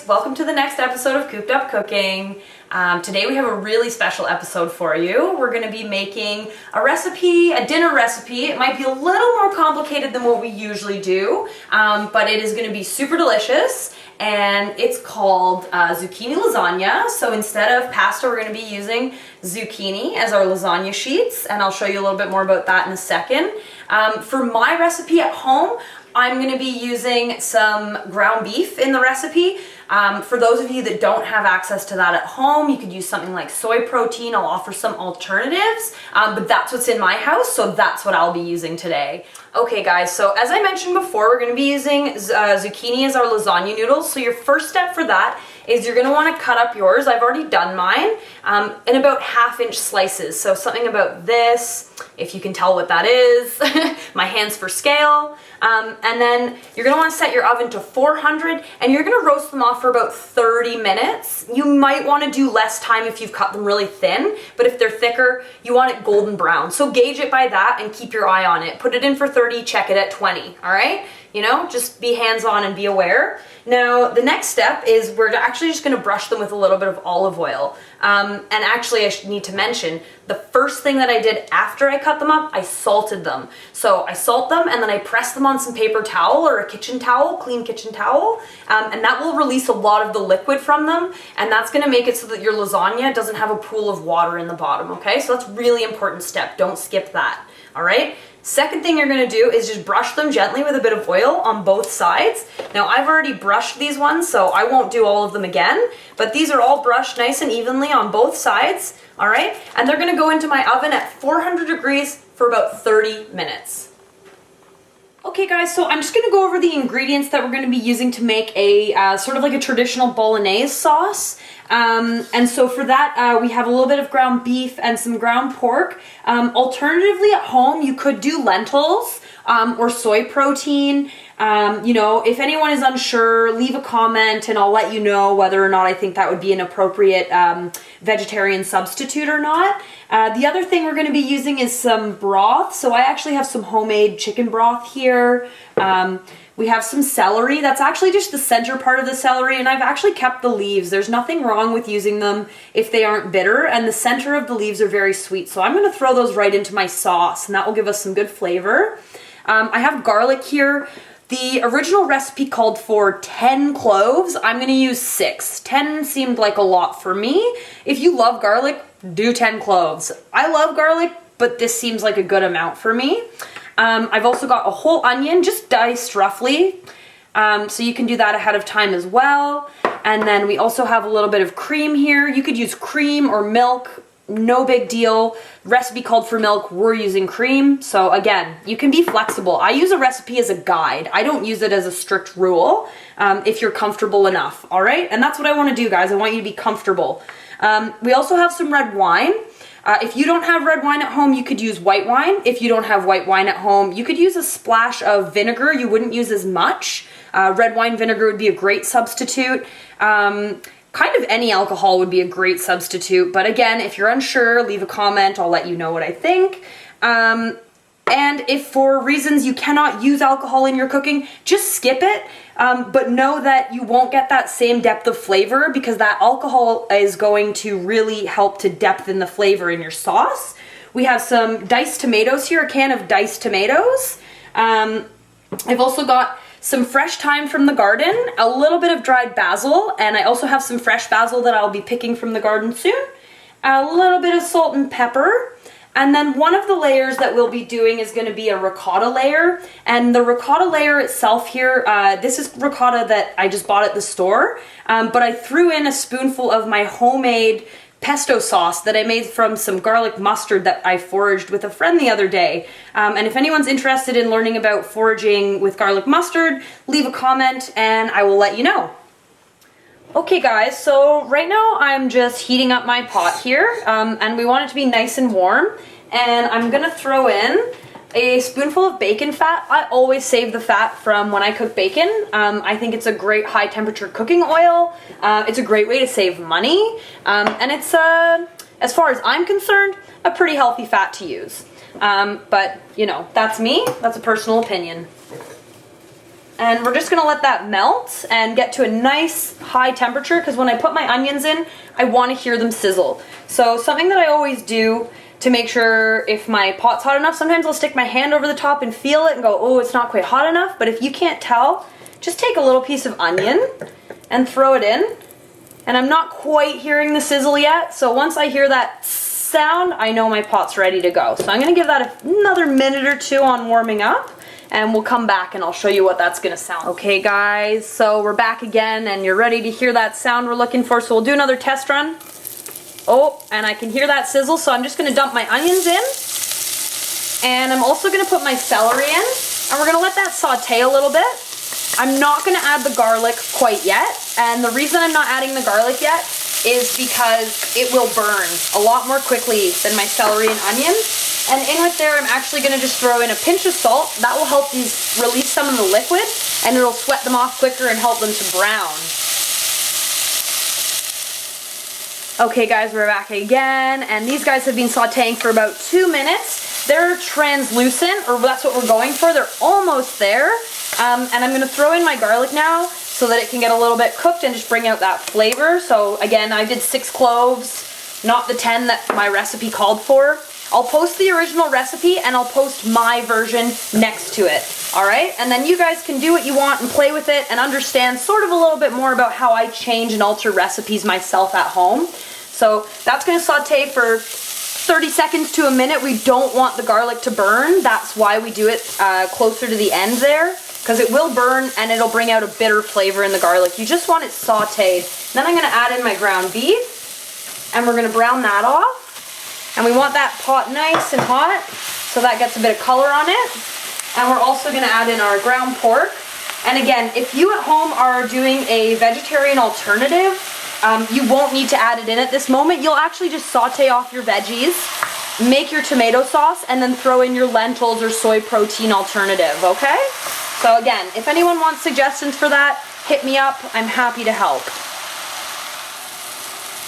guys, welcome to the next episode of Cooped Up Cooking. Today we have a really special episode for you. We're going to be making a recipe, a dinner recipe. It might be a little more complicated than what we usually do, but it is going to be super delicious, and it's called Zucchini Lasagna. So instead of pasta, we're going to be using zucchini as our lasagna sheets, and I'll show you a little bit more about that in a second. For my recipe at home, I'm going to be using some ground beef in the recipe. For those of you that don't have access to that at home, you could use something like soy protein. I'll offer some alternatives, but that's what's in my house, so that's what I'll be using today. Okay guys, so as I mentioned before, we're going to be using zucchini as our lasagna noodles. So your first step for that is you're going to want to cut up yours. I've already done mine in about 1/2-inch slices. So something about this, if you can tell what that is, my hands for scale. And then you're going to want to set your oven to 400 and you're going to roast them off for about 30 minutes. You might want to do less time if you've cut them really thin, but if they're thicker, you want it golden brown. So gauge it by that and keep your eye on it. Put it in for 30, check it at 20, all right? You know, just be hands-on and be aware. Now, the next step is we're actually just going to brush them with a little bit of olive oil. And actually, I need to mention, the first thing that I did after I cut them up, I salted them. So I salt them and then I press them on some paper towel or a kitchen towel, clean kitchen towel, and that will release a lot of the liquid from them, and that's going to make it so that your lasagna doesn't have a pool of water in the bottom, okay? So that's a really important step. Don't skip that, all right? Second thing you're going to do is just brush them gently with a bit of oil on both sides. Now I've already brushed these ones, so I won't do all of them again, but these are all brushed nice and evenly on both sides, all right? And they're going to go into my oven at 400 degrees for about 30 minutes. Okay guys, so I'm just going to go over the ingredients that we're going to be using to make a sort of like a traditional bolognese sauce. And so for that, we have a little bit of ground beef and some ground pork. Alternatively at home, you could do lentils or soy protein. You know, if anyone is unsure, leave a comment and I'll let you know whether or not I think that would be an appropriate vegetarian substitute or not. The other thing we're going to be using is some broth. So I actually have some homemade chicken broth here. We have some celery. That's actually just the center part of the celery, and I've actually kept the leaves. There's nothing wrong with using them if they aren't bitter, and the center of the leaves are very sweet. So I'm going to throw those right into my sauce, and that will give us some good flavor. I have garlic here. The original recipe called for 10 cloves. I'm going to use 6. 10 seemed like a lot for me. If you love garlic, do 10 cloves. I love garlic, but this seems like a good amount for me. I've also got a whole onion, just diced roughly, so you can do that ahead of time as well. And then we also have a little bit of cream here. You could use cream or milk, no big deal. Recipe called for milk, we're using cream. So again, you can be flexible. I use a recipe as a guide. I don't use it as a strict rule, if you're comfortable enough, all right? And that's what I want to do, guys. I want you to be comfortable. We also have some red wine. If you don't have red wine at home, you could use white wine. If you don't have white wine at home, you could use a splash of vinegar. You wouldn't use as much. Red wine vinegar would be a great substitute. Kind of any alcohol would be a great substitute. But again, if you're unsure, leave a comment. I'll let you know what I think. And if for reasons you cannot use alcohol in your cooking, just skip it. But know that you won't get that same depth of flavor because that alcohol is going to really help to depthen the flavor in your sauce. We have some diced tomatoes here, a can of diced tomatoes. I've also got some fresh thyme from the garden, a little bit of dried basil, and I also have some fresh basil that I'll be picking from the garden soon. A little bit of salt and pepper. And then one of the layers that we'll be doing is going to be a ricotta layer. And the ricotta layer itself here, this is ricotta that I just bought at the store. But I threw in a spoonful of my homemade pesto sauce that I made from some garlic mustard that I foraged with a friend the other day. And if anyone's interested in learning about foraging with garlic mustard, leave a comment and I will let you know. Okay guys, so right now I'm just heating up my pot here, and we want it to be nice and warm, and I'm gonna throw in a spoonful of bacon fat. I always save the fat from when I cook bacon. I think it's a great high temperature cooking oil. It's a great way to save money, and it's, as far as I'm concerned, a pretty healthy fat to use. But, you know, that's me. That's a personal opinion. And we're just gonna let that melt and get to a nice high temperature, because when I put my onions in, I wanna hear them sizzle. So something that I always do to make sure if my pot's hot enough, sometimes I'll stick my hand over the top and feel it and go, oh, it's not quite hot enough. But if you can't tell, just take a little piece of onion and throw it in. And I'm not quite hearing the sizzle yet, so once I hear that sound, I know my pot's ready to go. So I'm gonna give that another minute or two on warming up, and we'll come back and I'll show you what that's gonna sound. Okay guys, so we're back again and you're ready to hear that sound we're looking for, so we'll do another test run. Oh, and I can hear that sizzle, so I'm just gonna dump my onions in. And I'm also gonna put my celery in, and we're gonna let that saute a little bit. I'm not gonna add the garlic quite yet, and the reason I'm not adding the garlic yet is because it will burn a lot more quickly than my celery and onion. And in with there, I'm actually gonna just throw in a pinch of salt. That will help these release some of the liquid, and it'll sweat them off quicker and help them to brown. Okay guys, we're back again, and these guys have been sauteing for about 2 minutes. They're translucent, or that's what we're going for. They're almost there. And I'm gonna throw in my garlic now so that it can get a little bit cooked and just bring out that flavor. So again, I did 6 cloves, not the 10 that my recipe called for. I'll post the original recipe and I'll post my version next to it, all right? And then you guys can do what you want and play with it and understand sort of a little bit more about how I change and alter recipes myself at home. So that's gonna saute for 30 seconds to a minute. We don't want the garlic to burn. That's why we do it closer to the end there, because it will burn and it'll bring out a bitter flavor in the garlic. You just want it sauteed. Then I'm gonna add in my ground beef, and we're gonna brown that off. And we want that pot nice and hot, so that gets a bit of color on it. And we're also gonna add in our ground pork. And again, if you at home are doing a vegetarian alternative, you won't need to add it in at this moment. You'll actually just saute off your veggies, make your tomato sauce, and then throw in your lentils or soy protein alternative, okay? So again, if anyone wants suggestions for that, hit me up. I'm happy to help.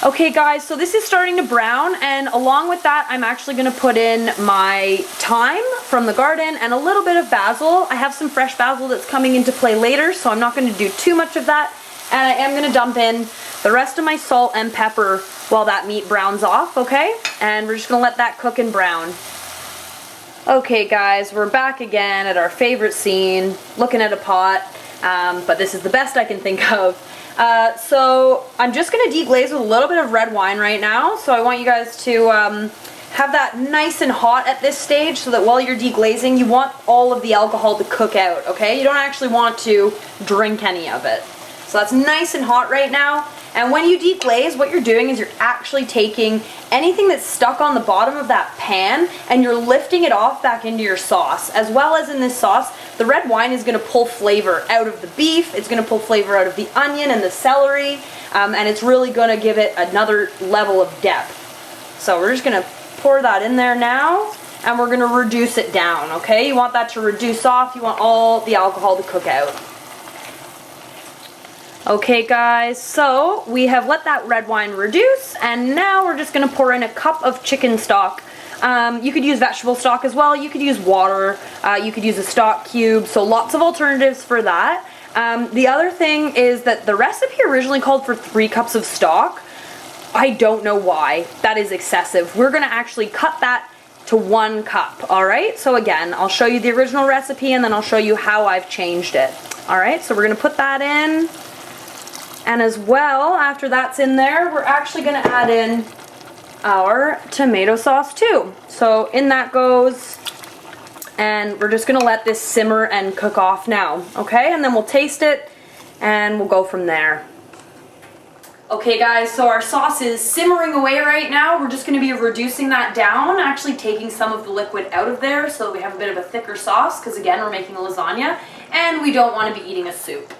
Okay guys, so this is starting to brown, and along with that, I'm actually gonna put in my thyme from the garden and a little bit of basil. I have some fresh basil that's coming into play later, so I'm not gonna do too much of that. And I am gonna dump in the rest of my salt and pepper while that meat browns off, okay? And we're just gonna let that cook and brown. Okay guys, we're back again at our favorite scene, looking at a pot, but this is the best I can think of. So I'm just gonna deglaze with a little bit of red wine right now, so I want you guys to have that nice and hot at this stage, so that while you're deglazing, you want all of the alcohol to cook out, okay? You don't actually want to drink any of it. So that's nice and hot right now. And when you deglaze, what you're doing is you're actually taking anything that's stuck on the bottom of that pan and you're lifting it off back into your sauce. As well as in this sauce, the red wine is gonna pull flavor out of the beef, it's gonna pull flavor out of the onion and the celery, and it's really gonna give it another level of depth. So we're just gonna pour that in there now, and we're gonna reduce it down, okay? You want that to reduce off, you want all the alcohol to cook out. Okay guys, so we have let that red wine reduce, and now we're just gonna pour in a cup of chicken stock. You could use vegetable stock as well, you could use water, you could use a stock cube, so lots of alternatives for that. The other thing is that the recipe originally called for 3 cups of stock. I don't know why, that is excessive. We're gonna actually cut that to 1 cup, all right? So again, I'll show you the original recipe and then I'll show you how I've changed it. All right, so we're gonna put that in. And as well, after that's in there, we're actually gonna add in our tomato sauce too. So in that goes, and we're just gonna let this simmer and cook off now, okay? And then we'll taste it and we'll go from there. Okay guys, so our sauce is simmering away right now. We're just gonna be reducing that down, actually taking some of the liquid out of there so that we have a bit of a thicker sauce, because again, we're making a lasagna and we don't wanna be eating a soup.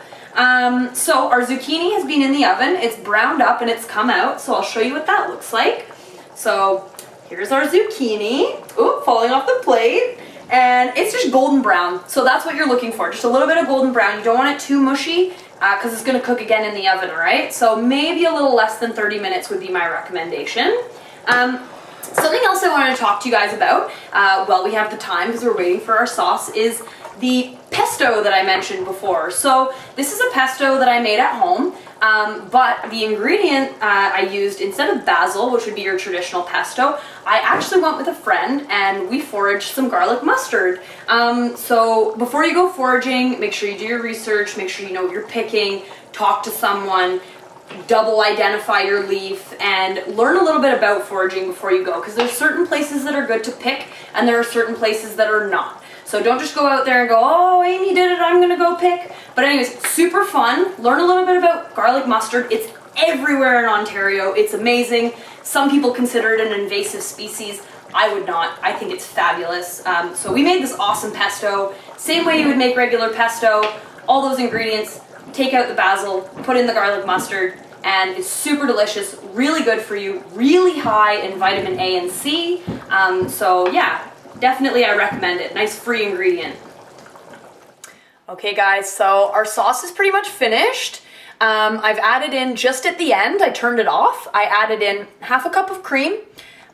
So our zucchini has been in the oven, it's browned up and it's come out, so I'll show you what that looks like. So here's our zucchini, ooh, falling off the plate, and it's just golden brown, so that's what you're looking for, just a little bit of golden brown. You don't want it too mushy, because it's going to cook again in the oven, alright? So maybe a little less than 30 minutes would be my recommendation. Something else I wanted to talk to you guys about, while we have the time, because we're waiting for our sauce, is the pesto that I mentioned before. So this is a pesto that I made at home, but the ingredient I used, instead of basil, which would be your traditional pesto, I actually went with a friend and we foraged some garlic mustard. So before you go foraging, make sure you do your research, make sure you know what you're picking, talk to someone, double identify your leaf, and learn a little bit about foraging before you go, because there's certain places that are good to pick and there are certain places that are not. So don't just go out there and go, oh, Amy did it, I'm gonna go pick. But anyways, super fun. Learn a little bit about garlic mustard. It's everywhere in Ontario. It's amazing. Some people consider it an invasive species. I would not. I think it's fabulous. So we made this awesome pesto. Same way you would make regular pesto. All those ingredients, take out the basil, put in the garlic mustard, and it's super delicious, really good for you, really high in vitamin A and C. So yeah, definitely I recommend it. Nice free ingredient. Okay guys, so our sauce is pretty much finished. I've added in, just at the end, I turned it off, I added in half a cup of cream,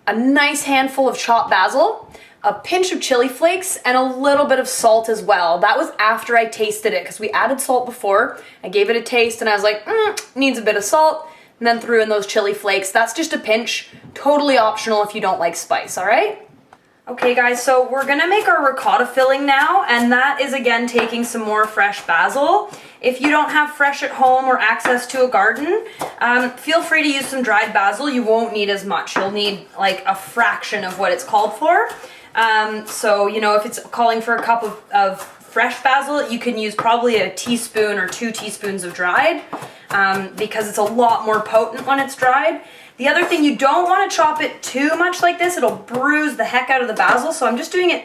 a nice handful of chopped basil, a pinch of chili flakes, and a little bit of salt as well. That was after I tasted it, because we added salt before. I gave it a taste and I was like, needs a bit of salt, and then threw in those chili flakes. That's just a pinch, totally optional if you don't like spice, all right? Okay guys, so we're gonna make our ricotta filling now, and that is again taking some more fresh basil. If you don't have fresh at home or access to a garden, feel free to use some dried basil. You won't need as much. You'll need like a fraction of what it's called for. So, you know, if it's calling for a cup of fresh basil, you can use probably a teaspoon or 2 teaspoons of dried, because it's a lot more potent when it's dried. The other thing, you don't want to chop it too much like this. It'll bruise the heck out of the basil, so I'm just doing it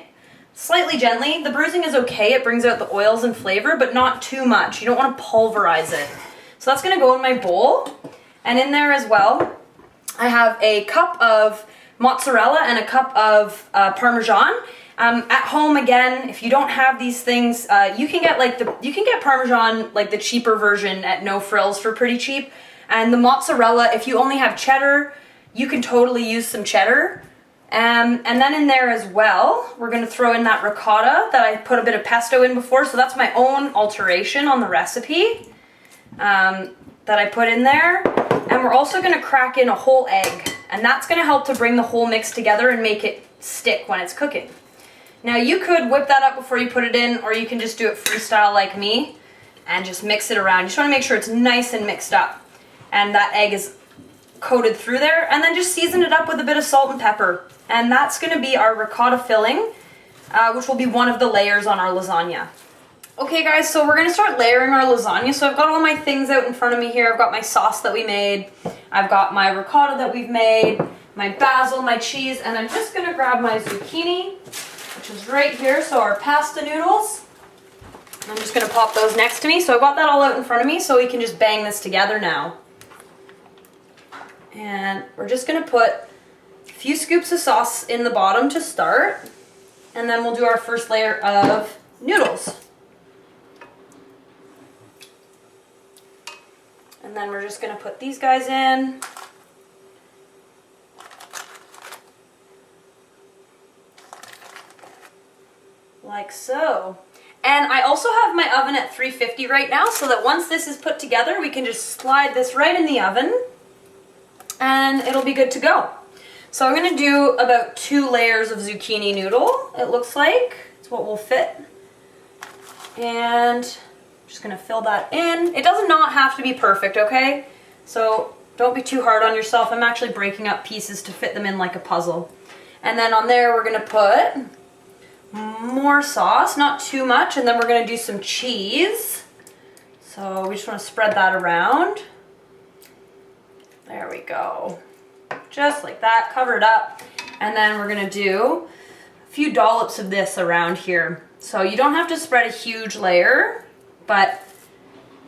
slightly gently. The bruising is okay. It brings out the oils and flavor, but not too much. You don't want to pulverize it. So that's going to go in my bowl. And in there as well, I have a cup of mozzarella and a cup of Parmesan. At home, again, if you don't have these things, you can get Parmesan, like the cheaper version at No Frills, for pretty cheap. And the mozzarella, if you only have cheddar, you can totally use some cheddar. And then in there as well, we're going to throw in that ricotta that I put a bit of pesto in before. So that's my own alteration on the recipe that I put in there. And we're also going to crack in a whole egg. And that's going to help to bring the whole mix together and make it stick when it's cooking. Now you could whip that up before you put it in, or you can just do it freestyle like me and just mix it around. You just want to make sure it's nice and mixed up and that egg is coated through there, and then just season it up with a bit of salt and pepper. And that's going to be our ricotta filling, which will be one of the layers on our lasagna. Okay guys, so we're going to start layering our lasagna. So I've got all my things out in front of me here. I've got my sauce that we made, I've got my ricotta that we've made, my basil, my cheese, and I'm just going to grab my zucchini, which is right here, so our pasta noodles. I'm just going to pop those next to me. So I've got that all out in front of me, so we can just bang this together now. And we're just going to put a few scoops of sauce in the bottom to start, and then we'll do our first layer of noodles. And then we're just going to put these guys in. Like so. And I also have my oven at 350 right now, so that once this is put together, we can just slide this right in the oven and it'll be good to go. So I'm going to do about 2 layers of zucchini noodle, it looks like. It's what will fit. And I'm just going to fill that in. It does not have to be perfect, okay? So don't be too hard on yourself. I'm actually breaking up pieces to fit them in like a puzzle. And then on there we're going to put more sauce, not too much, and then we're going to do some cheese. So we just want to spread that around. There we go. Just like that, cover it up. And then we're going to do a few dollops of this around here. So you don't have to spread a huge layer, but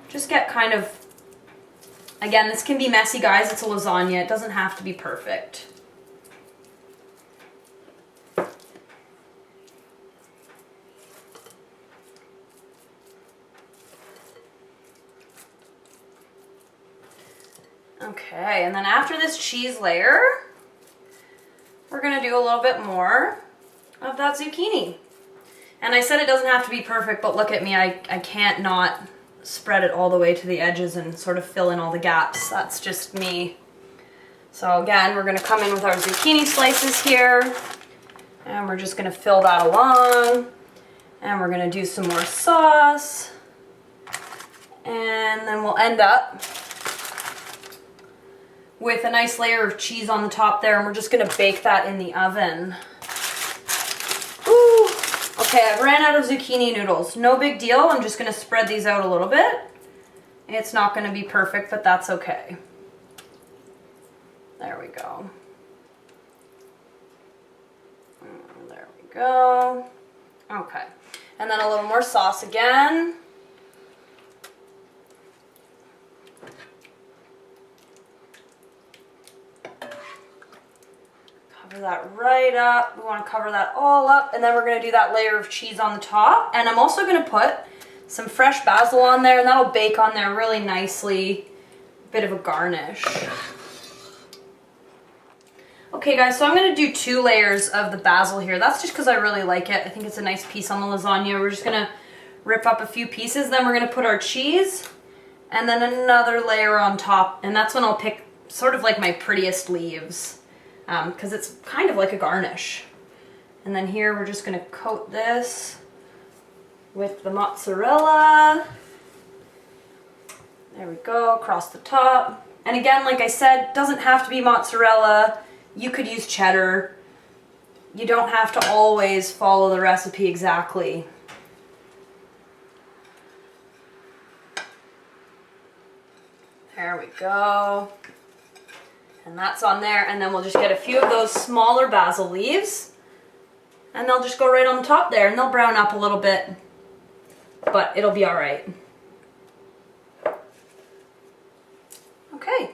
just get kind of, again, this can be messy, guys. It's a lasagna. It doesn't have to be perfect. Okay, and then after this cheese layer, we're going to do a little bit more of that zucchini. And I said it doesn't have to be perfect, but look at me, I can't not spread it all the way to the edges and sort of fill in all the gaps. That's just me. So again, we're gonna come in with our zucchini slices here, and we're just gonna fill that along, and we're gonna do some more sauce, and then we'll end up with a nice layer of cheese on the top there, and we're just gonna bake that in the oven. Ooh. Okay, I've ran out of zucchini noodles. No big deal, I'm just gonna spread these out a little bit. It's not gonna be perfect, but that's okay. There we go. There we go. Okay, and then a little more sauce again. Cover that right up. We want to cover that all up, and then we're going to do that layer of cheese on the top. And I'm also going to put some fresh basil on there, and that'll bake on there really nicely. Bit of a garnish. Okay guys, so I'm going to do 2 layers of the basil here. That's just because I really like it. I think it's a nice piece on the lasagna. We're just going to rip up a few pieces, then we're going to put our cheese, and then another layer on top, and that's when I'll pick sort of like my prettiest leaves, because it's kind of like a garnish. And then here we're just going to coat this with the mozzarella. There we go, across the top. And again, like I said, doesn't have to be mozzarella. You could use cheddar. You don't have to always follow the recipe exactly. There we go. And that's on there, and then we'll just get a few of those smaller basil leaves, and they'll just go right on the top there, and they'll brown up a little bit, but it'll be all right. Okay.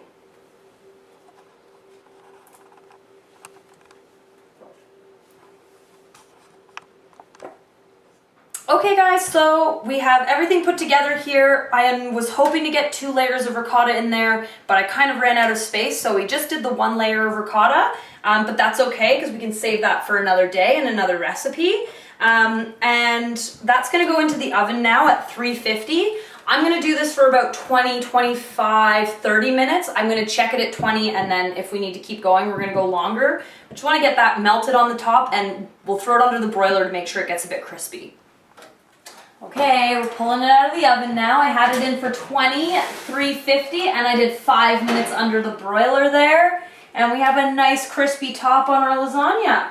Okay guys, so we have everything put together here. I was hoping to get 2 layers of ricotta in there, but I kind of ran out of space, so we just did the 1 layer of ricotta, but that's okay because we can save that for another day and another recipe. And that's gonna go into the oven now at 350. I'm gonna do this for about 20, 25, 30 minutes. I'm gonna check it at 20, and then if we need to keep going, we're gonna go longer. I just wanna get that melted on the top, and we'll throw it under the broiler to make sure it gets a bit crispy. Okay, we're pulling it out of the oven now. I had it in for 20 at 350, and I did 5 minutes under the broiler there. And we have a nice crispy top on our lasagna.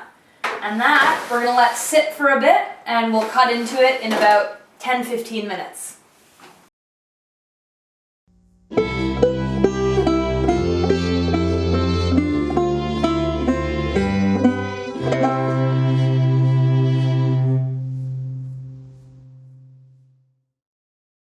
And that we're gonna let sit for a bit, and we'll cut into it in about 10-15 minutes.